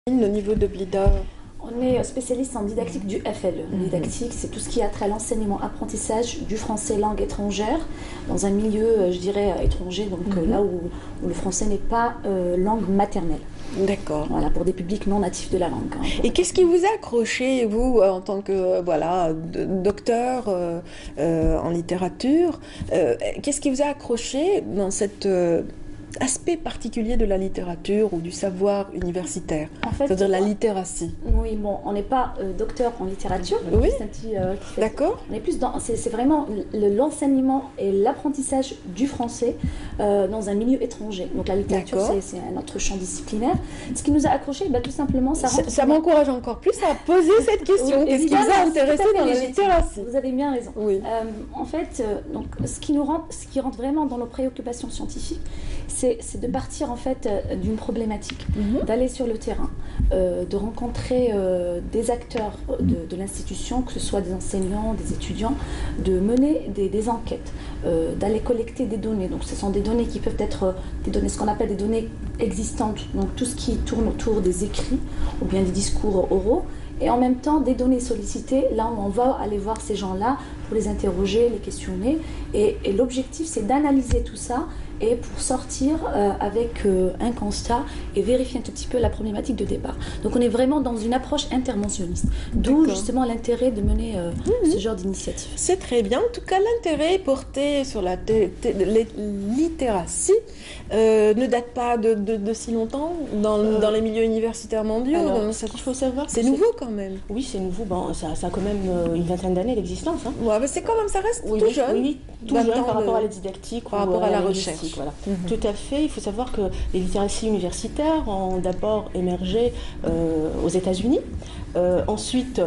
au niveau de Blida? On est spécialiste en didactique du FLE. Didactique, c'est tout ce qui a trait à l'enseignement-apprentissage du français langue étrangère dans un milieu, je dirais, étranger, donc là où le français n'est pas langue maternelle. D'accord. Voilà, pour des publics non natifs de la langue. Et qu'est-ce qui vous a accroché, vous, en tant que docteur en littérature, qu'est-ce qui vous a accroché dans cet aspect particulier de la littérature ou du savoir universitaire, En fait, c'est-à-dire la littératie? Oui, bon, on n'est pas docteur en littérature. Oui. D'accord. On est plus dans, c'est vraiment l'enseignement et l'apprentissage du français dans un milieu étranger. Donc la littérature, c'est un autre champ disciplinaire. Ce qui nous a accroché, tout simplement, ça m'encourage encore plus à poser cette question. Qu'est-ce qui vous a intéressé dans la littératie? Vous avez bien raison. Oui. En fait, donc, ce qui rentre vraiment dans nos préoccupations scientifiques, c'est de partir en fait d'une problématique, d'aller sur le terrain, de rencontrer des acteurs de l'institution, que ce soit des enseignants, des étudiants, de mener des enquêtes, d'aller collecter des données. Donc ce sont des données qui peuvent être des données, ce qu'on appelle des données existantes, donc tout ce qui tourne autour des écrits ou bien des discours oraux, et en même temps des données sollicitées, là où on va aller voir ces gens-là pour les interroger, les questionner, et l'objectif c'est d'analyser tout ça et pour sortir avec un constat et vérifier un tout petit peu la problématique de départ. Donc on est vraiment dans une approche interventionniste, d'où justement l'intérêt de mener ce genre d'initiative. C'est très bien, en tout cas l'intérêt porté sur la littératie ne date pas de si longtemps dans les milieux universitaires mondiaux. Alors, ce qu'il faut savoir, c'est nouveau quand même. Oui, c'est nouveau, ça a quand même une vingtaine d'années d'existence. Hein. Ouais, mais c'est quand même, ça reste tout jeune. Oui, tout jeune par rapport à la didactique, par rapport à la recherche. Voilà. Tout à fait. Il faut savoir que les littératies universitaires ont d'abord émergé aux États-Unis. Ensuite,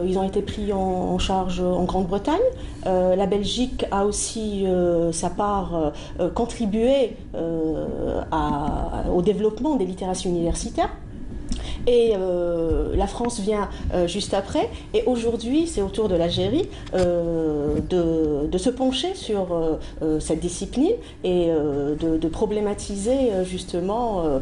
ils ont été pris en charge en Grande-Bretagne. La Belgique a aussi sa part contribué au développement des littératies universitaires. Et la France vient juste après. Et aujourd'hui, c'est au tour de l'Algérie de se pencher sur cette discipline et de problématiser justement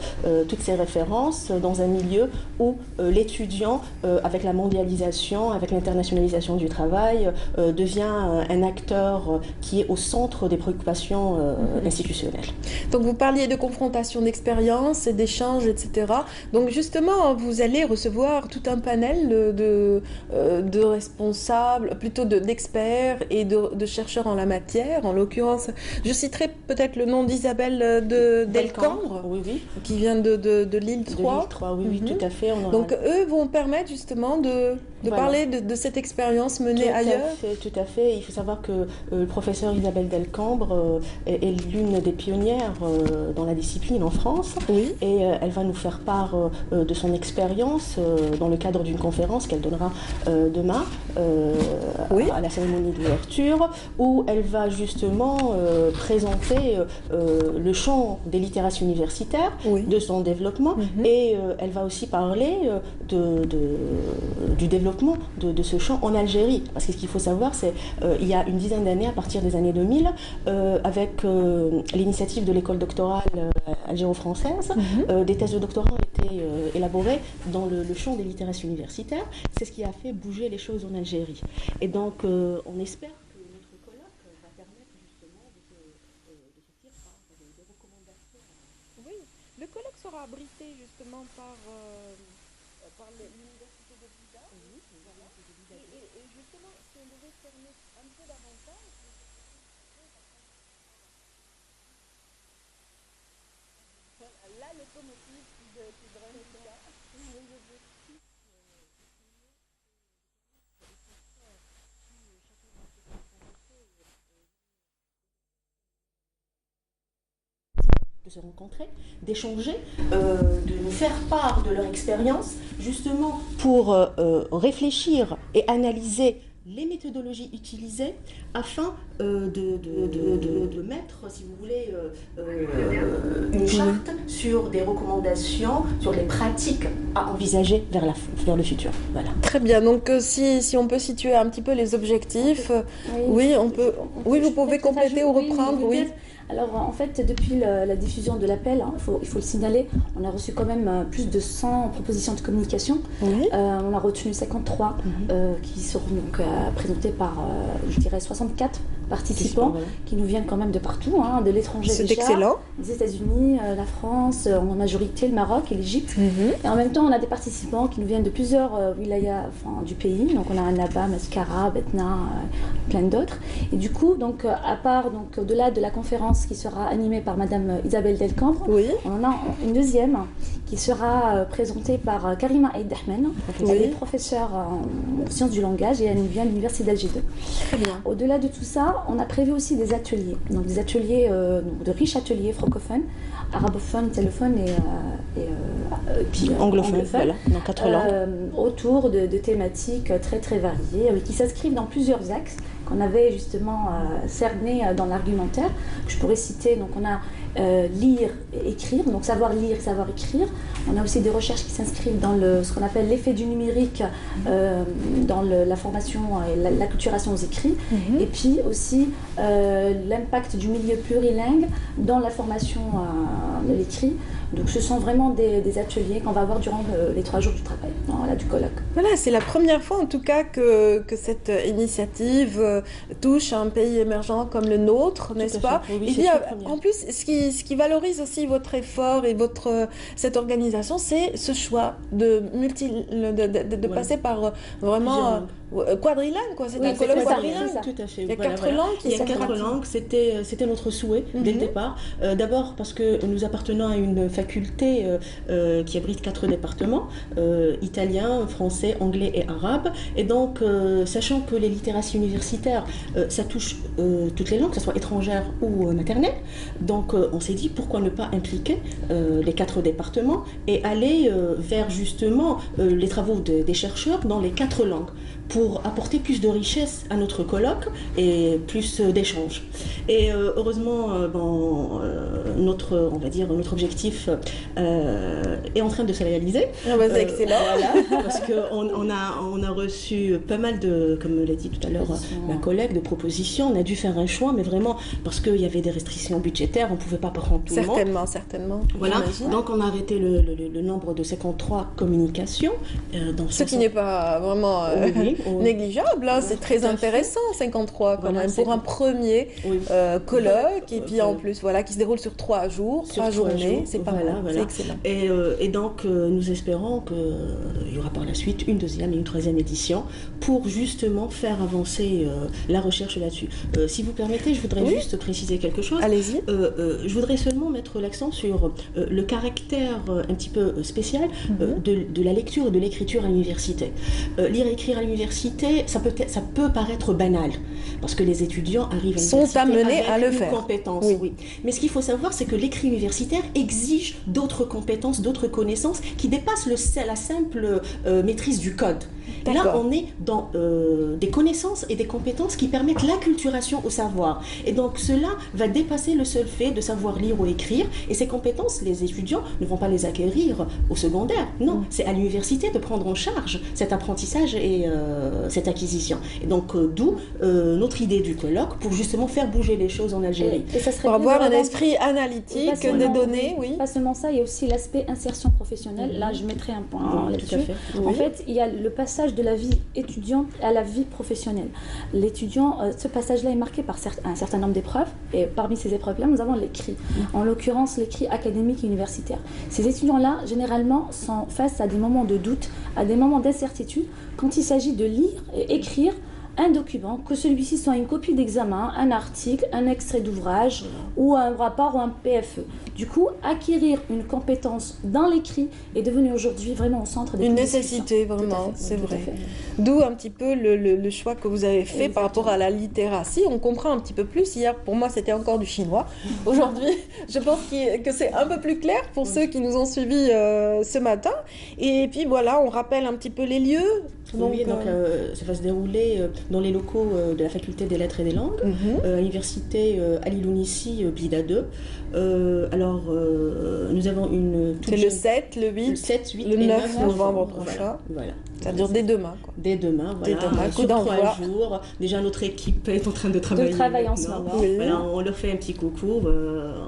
toutes ces références dans un milieu où l'étudiant, avec la mondialisation, avec l'internationalisation du travail, devient un acteur qui est au centre des préoccupations institutionnelles. Donc vous parliez de confrontation d'expériences et d'échanges, etc. Donc justement, vous allez recevoir tout un panel de responsables, plutôt d'experts et de chercheurs en la matière. En l'occurrence, je citerai peut-être le nom d'Isabelle Delcambre, qui vient de l'île 3. De l'île 3, oui, tout à fait. Donc eux vont permettre justement de parler de cette expérience menée ailleurs. Tout à fait. Il faut savoir que le professeur Isabelle Delcambre est l'une des pionnières dans la discipline en France. Oui. Et elle va nous faire part de son expérience dans le cadre d'une conférence qu'elle donnera demain à la cérémonie d'ouverture, où elle va justement présenter le champ des littératies universitaires, de son développement, et elle va aussi parler du développement de ce champ en Algérie. Parce que ce qu'il faut savoir, c'est il y a une dizaine d'années, à partir des années 2000, avec l'initiative de l'école doctorale algéro-française, des thèses de doctorat ont été élaborées dans le champ des littératies universitaires. C'est ce qui a fait bouger les choses en Algérie. Et donc, on espère que notre colloque va permettre justement de se tirer des recommandations. Oui, le colloque sera abrité justement par l'université de Blida. Et justement, si on devait fermer un peu davantage. Là, le locomotive qui draine le cas. De se rencontrer, d'échanger, de nous faire part de leur expérience, justement pour réfléchir et analyser les méthodologies utilisées afin de mettre, si vous voulez, une charte sur des recommandations, sur les pratiques à envisager vers le futur. Voilà. Très bien, donc si on peut situer un petit peu les objectifs, on peut. Oui, vous pouvez compléter ou reprendre, oui. Alors en fait, depuis la diffusion de l'appel, hein, il faut le signaler, on a reçu quand même plus de 100 propositions de communication. Oui. On a retenu 53 qui seront donc présentées par, je dirais, 64 participants qui nous viennent quand même de partout, hein, de l'étranger déjà. C'est excellent. Les États-Unis, la France, en majorité le Maroc et l'Égypte. Et en même temps, on a des participants qui nous viennent de plusieurs wilayas du pays. Donc on a Annaba, Mascara, Betna, plein d'autres. Et du coup, donc, à part, donc, au-delà de la conférence qui sera animée par Madame Isabelle Delcambre, on en a une deuxième qui sera présentée par Karima Aïd-Dahmen. Elle est professeure en sciences du langage et elle vient de l'université d'Alger 2. Très bien. Au-delà de tout ça, on a prévu aussi des ateliers, donc des ateliers, de riches ateliers francophones, arabophones, téléphones et puis anglophones, voilà, dans 4 langues. Autour de thématiques très très variées, qui s'inscrivent dans plusieurs axes qu'on avait justement cernés dans l'argumentaire, que je pourrais citer. Donc on a lire et écrire, donc savoir lire et savoir écrire. On a aussi des recherches qui s'inscrivent dans ce qu'on appelle l'effet du numérique dans la formation et l'acculturation aux écrits, et puis aussi l'impact du milieu plurilingue dans la formation de l'écrit. Donc ce sont vraiment des ateliers qu'on va avoir durant les 3 jours du travail, du colloque. Voilà, c'est la première fois en tout cas que cette initiative touche un pays émergent comme le nôtre, n'est-ce pas? Oui, et puis en plus, ce qui valorise aussi votre effort et cette organisation, c'est ce choix de passer par vraiment quadrilingue, quoi. C'est un colloque quadrilingue. Tout à fait. Il y a 4 langues qui sont 4 langues, c'était notre souhait dès le départ. D'abord parce que nous appartenons à une faculté qui abrite 4 départements, italien, français, anglais et arabe. Et donc, sachant que les littératies universitaires, ça touche toutes les langues, que ce soit étrangères ou maternelles, donc on s'est dit pourquoi ne pas impliquer les 4 départements et aller vers justement les travaux des chercheurs dans les 4 langues, pour apporter plus de richesse à notre colloque et plus d'échanges. Et heureusement, notre objectif est en train de se réaliser. C'est excellent. Voilà, parce qu'on a reçu pas mal de, comme l'a dit tout à l'heure ma collègue, de propositions. On a dû faire un choix, mais vraiment parce qu'il y avait des restrictions budgétaires, on ne pouvait pas prendre tout le monde. Certainement. Voilà, donc on a arrêté le nombre de 53 communications. Ce qui n'est pas vraiment négligeable, hein, c'est très intéressant, 53 quand même, pour un premier colloque, et puis en plus, qui se déroule sur 3 jours, 3 journées, c'est pas mal, c'est excellent. Et donc, nous espérons qu'il y aura par la suite une 2e et une 3e édition pour justement faire avancer la recherche là-dessus. Si vous permettez, je voudrais juste préciser quelque chose. Allez-y. Je voudrais seulement mettre l'accent sur le caractère un petit peu spécial de la lecture et de l'écriture à l'université. Lire et écrire à l'université, ça peut paraître banal, parce que les étudiants arrivent à l'université sont amenés à le faire. Compétence, oui. Mais ce qu'il faut savoir, c'est que l'écrit universitaire exige d'autres compétences, d'autres connaissances qui dépassent la simple maîtrise du code. Là, on est dans des connaissances et des compétences qui permettent l'acculturation au savoir. Et donc, cela va dépasser le seul fait de savoir lire ou écrire. Et ces compétences, les étudiants ne vont pas les acquérir au secondaire. Non, c'est à l'université de prendre en charge cet apprentissage et cette acquisition. Et donc, d'où notre idée du colloque pour justement faire bouger les choses en Algérie. Et ça serait pour avoir un esprit analytique des données, Pas seulement ça, il y a aussi l'aspect insertion professionnelle. Là, je mettrai un point là-dessus. En fait, il y a le passage de la vie étudiante à la vie professionnelle. L'étudiant, ce passage-là est marqué par un certain nombre d'épreuves, et parmi ces épreuves-là, nous avons l'écrit. En l'occurrence, l'écrit académique et universitaire. Ces étudiants-là, généralement, sont face à des moments de doute, à des moments d'incertitude, quand il s'agit de lire et écrire un document, que celui-ci soit une copie d'examen, un article, un extrait d'ouvrage ou un rapport ou un PFE. Du coup, acquérir une compétence dans l'écrit est devenu aujourd'hui vraiment au centre des une nécessité, vraiment, c'est vrai. D'où un petit peu le choix que vous avez fait par rapport à la littératie. On comprend un petit peu plus. Hier, pour moi, c'était encore du chinois. Aujourd'hui, je pense que c'est un peu plus clair pour ceux qui nous ont suivis ce matin. Et puis voilà, on rappelle un petit peu les lieux. Donc, oui, donc ça va se dérouler dans les locaux de la faculté des lettres et des langues, à l'université Ali Lounissi, Blida 2. Alors, nous avons une toute c'est jeune... le 7, le 8, le 7, 8 le et 9 novembre prochain. Voilà. Ça dure dès demain, quoi. Dès demain, voilà. Dès demain, coup sur 3 d'envoi. jours. Déjà, notre équipe est en train de travailler. en ce maintenant. moment. Oui. Voilà, on leur fait un petit coucou.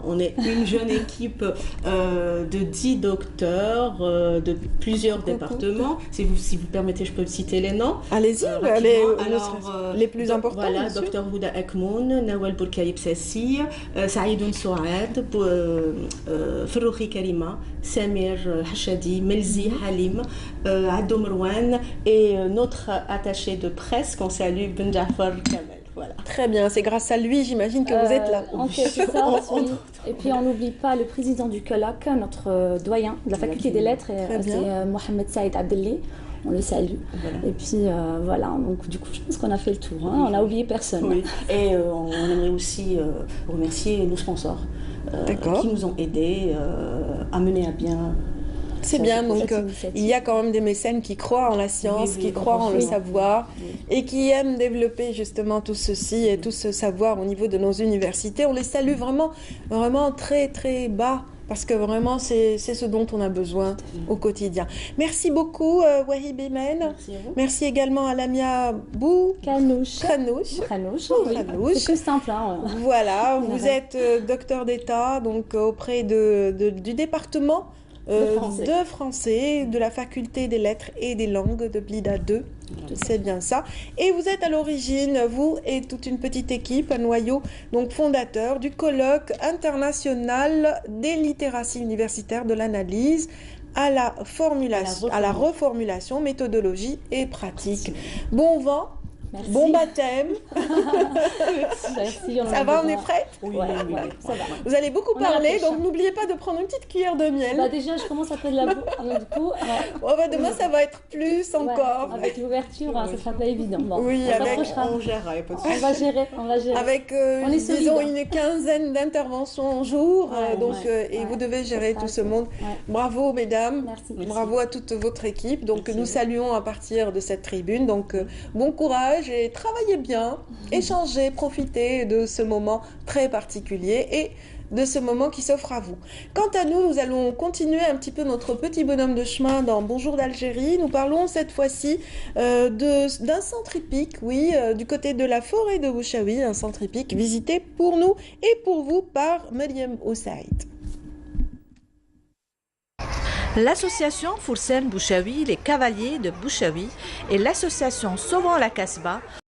On est une jeune équipe de 10 docteurs de plusieurs départements. Si vous permettez, je peux citer les noms. Allez-y, rapidement. les plus importants. Voilà, bien sûr. Dr Houda Akmoun, Nawal Bourkaïb Sassi, Saïdoun Souad, Ferroukhi Karima, Samir Hachadi, Melzi Halim, Adou Marwan et notre attaché de presse qu'on salue, Ben Jafar Kamel. Voilà. Très bien, c'est grâce à lui, j'imagine que vous êtes là. En quelque sorte, oui. Et puis on n'oublie pas le président du colloque, notre doyen de la faculté des lettres, c'est Mohamed Saïd Abdelli. On le salue. Voilà. Et puis voilà, donc du coup je pense qu'on a fait le tour, hein. On n'a oublié personne. Oui. Et on aimerait aussi remercier nos sponsors qui nous ont aidés à mener à bien. C'est bien, donc il y a quand même des mécènes qui croient en la science, qui croient en le savoir et qui aiment développer justement tout ceci et tout ce savoir au niveau de nos universités. On les salue vraiment, vraiment très très bas. Parce que vraiment, c'est ce dont on a besoin au quotidien. Merci beaucoup, Wahib Imen. Merci à vous. Merci également à Lamia Khanouch. Khanouch. C'est plus simple. Hein. Voilà, vous êtes docteur d'État donc auprès du département de français, de la faculté des lettres et des langues de Blida 2. C'est bien ça. Et vous êtes à l'origine, vous et toute une petite équipe, un noyau, donc fondateur du colloque international des littératies universitaires de l'analyse à la reformulation, méthodologie et pratique. Bon vent. Merci. Bon baptême. Merci, Ça va, on est prêts? Oui, ça va. Vous allez beaucoup On parler, est donc n'oubliez pas de prendre une petite cuillère de miel. Bah déjà, je commence à faire de la boue. Du coup, Demain, ça va être plus encore. avec l'ouverture, ce sera pas évident. Bon, Oui, on gérera. On va gérer. Avec, disons, une quinzaine d'interventions au jour. Et vous devez gérer tout ce monde. Ouais. Bravo, mesdames. Merci. Bravo à toute votre équipe. Donc, Merci. nous saluons à partir de cette tribune. Donc, bon courage et travaillez bien. Échangez, profitez de ce moment très particulier et de ce moment qui s'offre à vous. Quant à nous, nous allons continuer un petit peu notre petit bonhomme de chemin dans Bonjour d'Algérie. Nous parlons cette fois-ci d'un centre hippique, du côté de la forêt de Bouchaoui, un centre hippique visité pour nous et pour vous par Mariam Oussaïd. L'association Foursen Bouchaoui, les Cavaliers de Bouchaoui et l'association Sauvons la Casbah